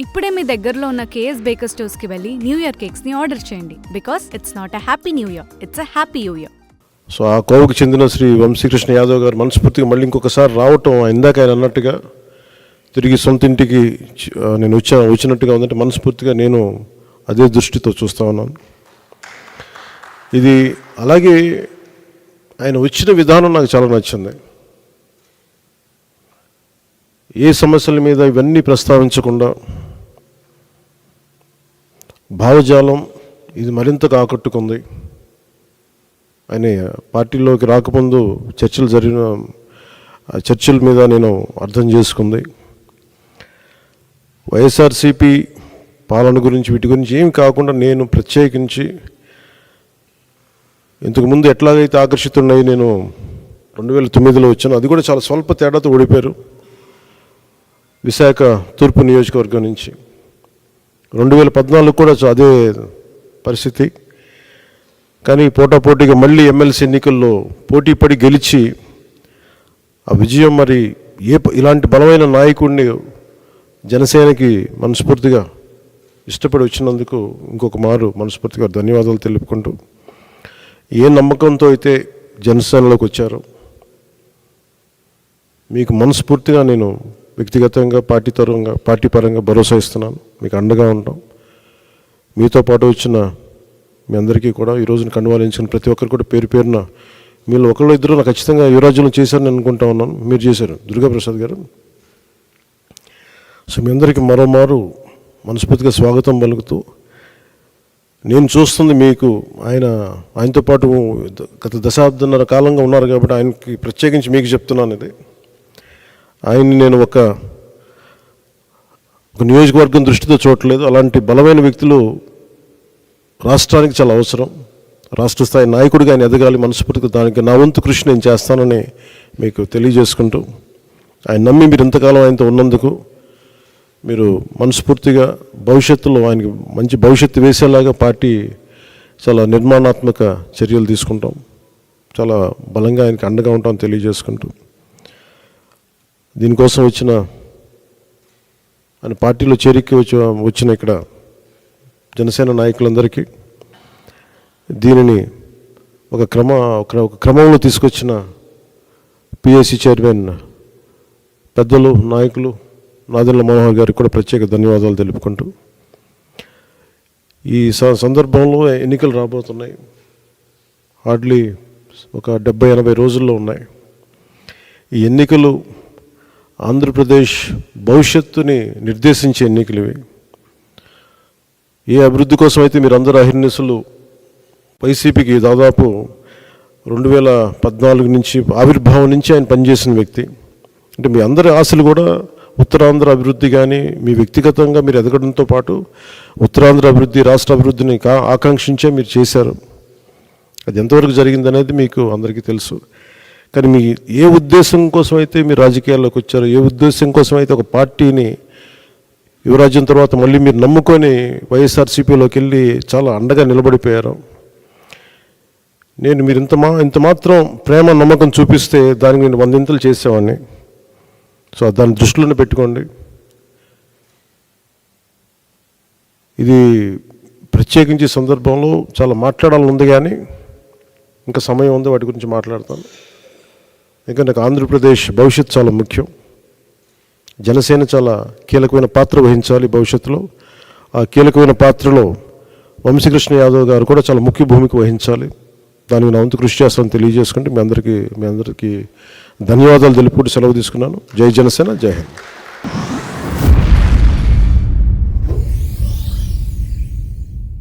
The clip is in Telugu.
ఇప్పుడే మీ దగ్గరలో ఉన్న కేఎస్ బేకర్ స్టోర్స్కి వెళ్ళి న్యూ ఇయర్ కేక్స్ని ఆర్డర్ చేయండి. Because it's not a happy new year, it's a happy new year. So ఆ కోవకు చెందిన శ్రీ వంశీకృష్ణ యాదవ్ గారు మనస్ఫూర్తిగా మళ్ళీ ఇంకొకసారి రావటం, ఇందాక ఆయన అన్నట్టుగా తిరిగి సొంత ఇంటికి నేను వచ్చినట్టుగా ఉందంటే మనస్ఫూర్తిగా నేను అదే దృష్టితో చూస్తూ ఉన్నాను. ఇది అలాగే ఆయన వచ్చిన విధానం నాకు చాలా నచ్చింది. ఏ సమస్యల మీద ఇవన్నీ ప్రస్తావించకుండా భావజాలం ఇది మరింతగా ఆకట్టుకుంది. ఆయన పార్టీలోకి రాకముందు చర్చల మీద నేను అర్థం చేసుకుంది. వైఎస్ఆర్సీపీ పాలన గురించి వీటి గురించి ఏమి కాకుండా నేను ప్రత్యేకించి ఇంతకుముందు ఎట్లాగైతే ఆకర్షితున్నాయి, నేను 2009లో వచ్చాను. అది కూడా చాలా స్వల్ప తేడాతో ఓడిపోయారు విశాఖ తూర్పు నియోజకవర్గం నుంచి. 2014 కూడా అదే పరిస్థితి. కానీ పోటాపోటీగా మళ్ళీ ఎమ్మెల్సీ ఎన్నికల్లో పోటీపడి గెలిచి ఆ విజయం మరి ఇలాంటి బలమైన నాయకుడిని జనసేనకి మనస్ఫూర్తిగా ఇష్టపడి వచ్చినందుకు ఇంకొక మారు మనస్ఫూర్తిగా ధన్యవాదాలు తెలుపుకుంటూ, ఏ నమ్మకంతో అయితే జనసేనలోకి వచ్చారో మీకు మనస్ఫూర్తిగా నేను వ్యక్తిగతంగా పార్టీ పరంగా భరోసా ఇస్తున్నాను. మీకు అండగా ఉంటాం. మీతో పాటు వచ్చిన మీ అందరికీ కూడా ఈ రోజున కండువాలించిన ప్రతి ఒక్కరు కూడా పేరు పేరున మీరు ఒకళ్ళు ఇద్దరు నాకు ఖచ్చితంగా యువరాజ్యంలో చేశారని అనుకుంటా ఉన్నాను. మీరు చేశారు, దుర్గాప్రసాద్ గారు. సో మీ అందరికీ మరోమారు మనస్ఫూర్తిగా స్వాగతం పలుకుతూ, నేను చూస్తుంది మీకు ఆయనతో పాటు గత దశాబ్దన్నర కాలంగా ఉన్నారు కాబట్టి ఆయనకి ప్రత్యేకించి మీకు చెప్తున్నాను. ఇది ఆయన్ని నేను ఒక నియోజకవర్గం దృష్టితో చూడట్లేదు. అలాంటి బలమైన వ్యక్తులు రాష్ట్రానికి చాలా అవసరం. రాష్ట్ర స్థాయి నాయకుడిగా ఆయన ఎదగాలి. మనస్ఫూర్తిగా దానికి నా వంతు కృషి నేను చేస్తానని మీకు తెలియజేసుకుంటూ, ఆయన నమ్మి మీరు ఇంతకాలం ఆయనతో ఉన్నందుకు మీరు మనస్ఫూర్తిగా భవిష్యత్తులో ఆయనకి మంచి భవిష్యత్తు వేసేలాగా పార్టీ చాలా నిర్మాణాత్మక చర్యలు తీసుకుంటాం. చాలా బలంగా ఆయనకి అండగా ఉంటామని తెలియజేసుకుంటూ, దీనికోసం ఆయన పార్టీలో చేరిక వచ్చిన ఇక్కడ జనసేన నాయకులందరికీ, దీనిని ఒక క్రమంలో తీసుకొచ్చిన పిఎస్సి చైర్మన్ పెద్దలు నాయకులు నాదెండ్ల మనోహర్ గారికి కూడా ప్రత్యేక ధన్యవాదాలు తెలుపుకుంటూ, ఈ సందర్భంలో ఎన్నికలు రాబోతున్నాయి. హార్డ్లీ ఒక 70-80 రోజుల్లో ఉన్నాయి. ఈ ఎన్నికలు ఆంధ్రప్రదేశ్ భవిష్యత్తుని నిర్దేశించే ఎన్నికలు ఇవి. ఏ అభివృద్ధి కోసం అయితే మీరు అందరూ అహిర్నిశలు వైసీపీకి దాదాపు 2014 నుంచి ఆవిర్భావం నుంచి ఆయన పనిచేసిన వ్యక్తి. అంటే మీ అందరి ఆశలు కూడా ఉత్తరాంధ్ర అభివృద్ధి కానీ మీ వ్యక్తిగతంగా మీరు ఎదగడంతో పాటు ఉత్తరాంధ్ర అభివృద్ధి, రాష్ట్ర అభివృద్ధిని ఆకాంక్షించే మీరు చేశారు. అది ఎంతవరకు జరిగిందనేది మీకు అందరికీ తెలుసు. కానీ మీ ఏ ఉద్దేశం కోసం అయితే మీరు రాజకీయాల్లోకి వచ్చారో, ఏ ఉద్దేశం కోసం అయితే ఒక పార్టీని యువరాజ్యం తర్వాత మళ్ళీ మీరు నమ్ముకొని వైఎస్ఆర్సీపీలోకి వెళ్ళి చాలా అండగా నిలబడిపోయారు. మీరు ఇంత మాత్రం ప్రేమ నమ్మకం చూపిస్తే దానికి నేను 100 ఇంతలు చేసేవాడిని. సో దాన్ని దృష్టిలోనే పెట్టుకోండి. ఇది ప్రత్యేకించి సందర్భంలో చాలా మాట్లాడాలని ఉంది, కానీ ఇంకా సమయం ఉంది, వాటి గురించి మాట్లాడతాను. ఎందుకంటే నాకు ఆంధ్రప్రదేశ్ భవిష్యత్తు చాలా ముఖ్యం. జనసేన చాలా కీలకమైన పాత్ర వహించాలి భవిష్యత్తులో. ఆ కీలకమైన పాత్రలో వంశీకృష్ణ యాదవ్ గారు కూడా చాలా ముఖ్య భూమిక వహించాలి. దానికి నా వంతు కృషి చేస్తానని తెలియజేసుకుంటే మీ అందరికీ ధన్యవాదాలు తెలుపుకుంటూ సెలవు తీసుకున్నాను. జై జనసేన, జై హింద్.